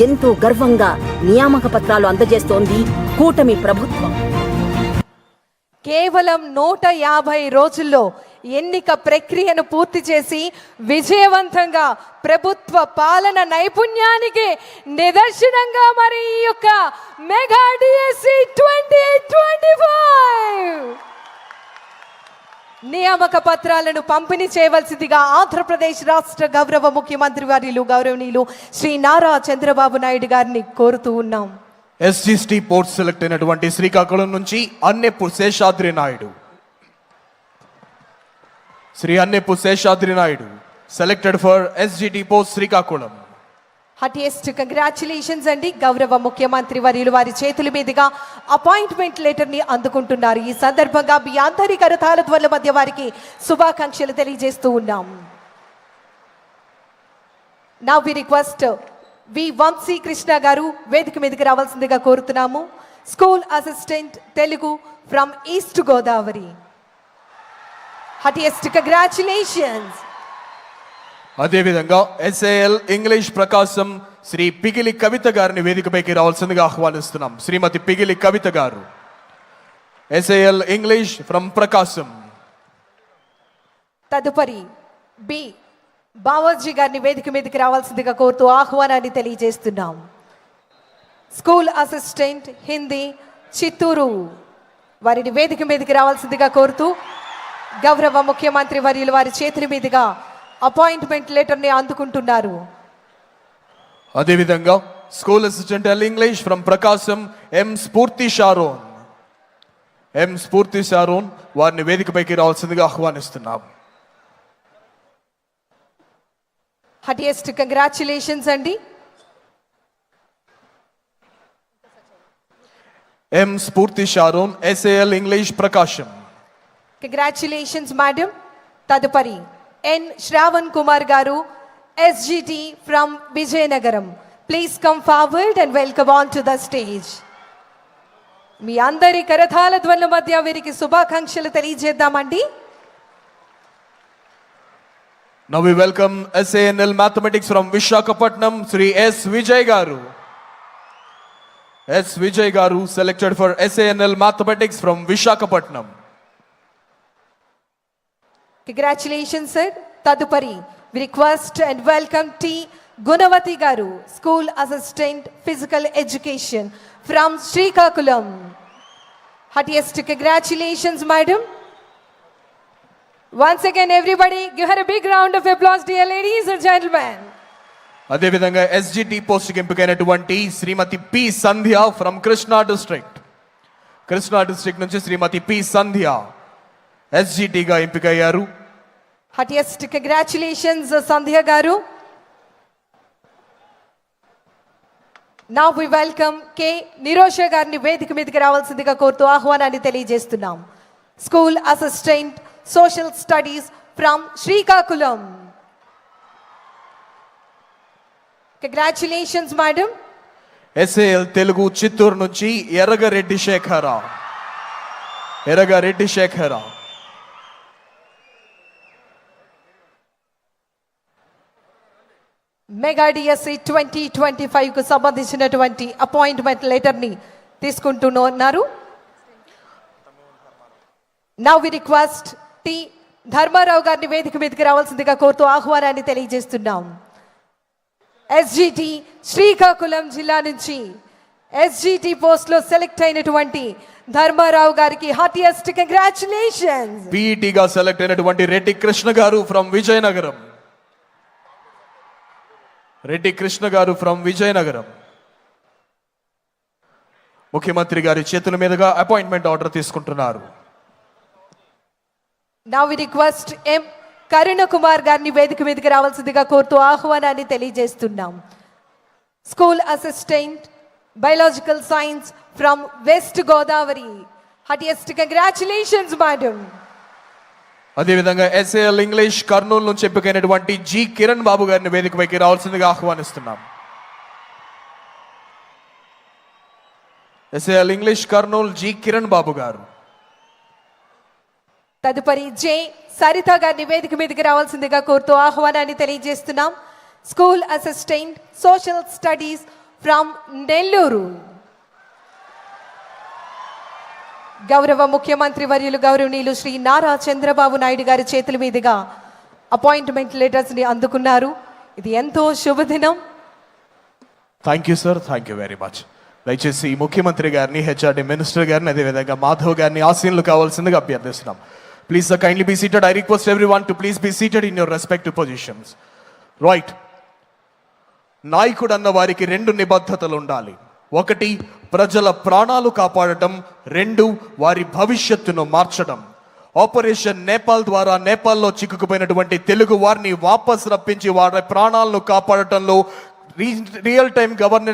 ఎంతో గర్వంగా నియామక పత్రాలు అందజేస్తోంది కూటమి ప్రభుత్వం. కేవలం 150 రోజుల్లో ఎన్నిక ప్రక్రియను పూర్తి చేసి విజయవంతంగా ప్రభుత్వ పాలన నైపుణ్యానికి నిదర్శనంగా మరి ఈ యొక్క మెగా డిఎస్సి 2025 నియామక పత్రాలను పంపిణీ చేయవలసిందిగా ఆంధ్రప్రదేశ్ రాష్ట్ర గౌరవ ముఖ్యమంత్రి వర్యులు గౌరవనీయులు శ్రీ నారా చంద్రబాబు నాయుడు గారిని కోరుతూ ఉన్నాం. ఎస్జిటి పోస్ట్ సెలెక్ట్ అయినటువంటి శ్రీకాకుళం నుంచి Anneppu Seshadri Naidu. Shri Anneppu Seshadri Naidu selected for SGT post Srikakulam. Heartiest congratulations అండి. గౌరవ ముఖ్యమంత్రి వర్యులు వారి చేతుల మీదుగా అపాయింట్మెంట్ లెటర్ ని అందుకుంటున్నారు. ఈ సందర్భంగా మీ అందరి కరతాళ ధ్వనుల మధ్య వారికి శుభాకాంక్షలు తెలియజేస్తూ ఉన్నాం. Now we request V Vamsi Krishna గారు వేదిక మీదకి రావాల్సిందిగా కోరుతున్నాము. School assistant Telugu from East Godavari. Heartiest congratulations. అదేవిధంగా ఎస్ఏఎల్ ఇంగ్లీష్ ప్రకాశం శ్రీ పిగిలి కవిత గారిని వేదికపైకి రావాల్సిందిగా ఆహ్వానిస్తున్నాం. శ్రీమతి పిగిలి కవిత గారు ఎస్ఏఎల్ ఇంగ్లీష్ ఫ్రమ్ ప్రకాశం. తదుపరి బి బావర్జీ గారిని వేదిక మీదకి రావాల్సిందిగా కోరుతూ ఆహ్వానాన్ని తెలియజేస్తున్నాం. స్కూల్ అసిస్టెంట్ హిందీ చిత్తూరు వారిని వేదిక మీదకి రావాల్సిందిగా కోరుతూ గౌరవ ముఖ్యమంత్రి వర్యులు వారి చేతుల మీదుగా అపాయింట్మెంట్ లెటర్ ని అందుకుంటున్నారు. అదేవిధంగా school assistant L English from Prakasam M Spoorthi Sharon వారిని వేదికపైకి రావాల్సిందిగా ఆహ్వానిస్తున్నాం. హటియెస్ట్ కంగ్రాచులేషన్స్ అండి. M Spoorthi Sharon SAL English Prakasam. Congratulations madam. తదుపరి ఎన్ శ్రావణ్ కుమార్ గారు SGT from Vizianagaram. Please come forward and welcome on to the stage. మీ అందరి కరతాళ ధ్వనుల మధ్య వీరికి శుభాకాంక్షలు తెలియజేద్దామండి. Now we welcome SANL Mathematics from Visakhapatnam, Sri S. Vijay Garu. S. Vijay Garu selected for SANL Mathematics from Visakhapatnam. Congratulations, sir. Tadupari, we request and welcome T. Gunavati Garu, School Assistant Physical Education from Srikakulam. Heartiest congratulations, madam. Once again, everybody, give her a big round of applause, dear ladies and gentlemen. అదేవిధంగా SGT పోస్ట్కి ఎంపికైనటువంటి Srimati P Sandhya from Krishna district నుంచి Srimati P సంధ్య ఎస్జిటిగా ఎంపికయ్యారు. Heartiest congratulations, Sandhya Garu. Now we welcome K. Nirosha గారిని వేదిక మీదకి రావాల్సిందిగా కోరుతూ ఆహ్వానాన్ని తెలియజేస్తున్నాం. School assistant social studies from Srikakulam. Congratulations madam. SAL Telugu Chittoor నుంచి ఎర్రగరెడ్డి శేఖర. మెగా డిఎస్సి 2025 కు సంబంధించినటువంటి అపాయింట్మెంట్ లెటర్ ని తీసుకుంటున్నారు. Now we request T Dharmarao గారిని వేదిక మీదకి రావాల్సిందిగా కోరుతూ ఆహ్వానాన్ని తెలియజేస్తున్నాం. ఎస్జిటి శ్రీకాకుళం జిల్లా నుంచి ఎస్జిటి పోస్ట్ లో సెలెక్ట్ అయినటువంటి ధర్మారావు గారికి హార్టియెస్ట్ కంగ్రాచులేషన్స్. పీఈటీగా సెలెక్ట్ అయినటువంటి రెడ్డి కృష్ణ గారు ఫ్రమ్ విజయనగరం. ముఖ్యమంత్రి గారి చేతుల మీదుగా అపాయింట్మెంట్ ఆర్డర్ తీసుకుంటున్నారు. Now we request M Karuna Kumar గారిని వేదిక మీదకి రావాల్సిందిగా కోరుతూ ఆహ్వానాన్ని తెలియజేస్తున్నాం. School assistant biological science from West Godavari. Heartiest congratulations madam. అదేవిధంగా ఎస్ఏఎల్ ఇంగ్లీష్ కర్నూలు నుంచి ఎంపికైనటువంటి జి కిరణ్ బాబు గారిని వేదికపైకి రావాల్సిందిగా ఆహ్వానిస్తున్నాం. SAL English Kurnool G Kiran Babu గారు. తదుపరి జే సరిత గారిని వేదిక మీదకి రావాల్సిందిగా కోరుతూ ఆహ్వానాన్ని తెలియజేస్తున్నాం. School assistant social studies from Nellore. గౌరవ ముఖ్యమంత్రి వర్యులు గౌరవనీయులు శ్రీ నారా చంద్రబాబు నాయుడు గారి చేతుల మీదుగా అపాయింట్మెంట్ లెటర్స్ ని అందుకున్నారు. ఇది ఎంతో శుభదినం. Thank you sir, thank you very much. దయచేసి ముఖ్యమంత్రి గారిని, హెచ్ఆర్డి మినిస్టర్ గారిని, అదేవిధంగా మాధవ్ గారిని ఆసీనులు కావాల్సిందిగా అభ్యర్థిస్తున్నాం. Please sir, kindly be seated. I request everyone to please be seated in your respective positions. Right. నాయకుడు అన్న వారికి 2 నిబద్ధతలు ఉండాలి. 1 ప్రజల ప్రాణాలు కాపాడటం, 2 వారి భవిష్యత్తును మార్చడం. ఆపరేషన్ నేపాల్ ద్వారా నేపాల్లో చిక్కుకుపోయినటువంటి తెలుగు వారిని వాపస్ రప్పించి వారి ప్రాణాలను కాపాడటంలో రియల్ టైం గవర్నెన్స్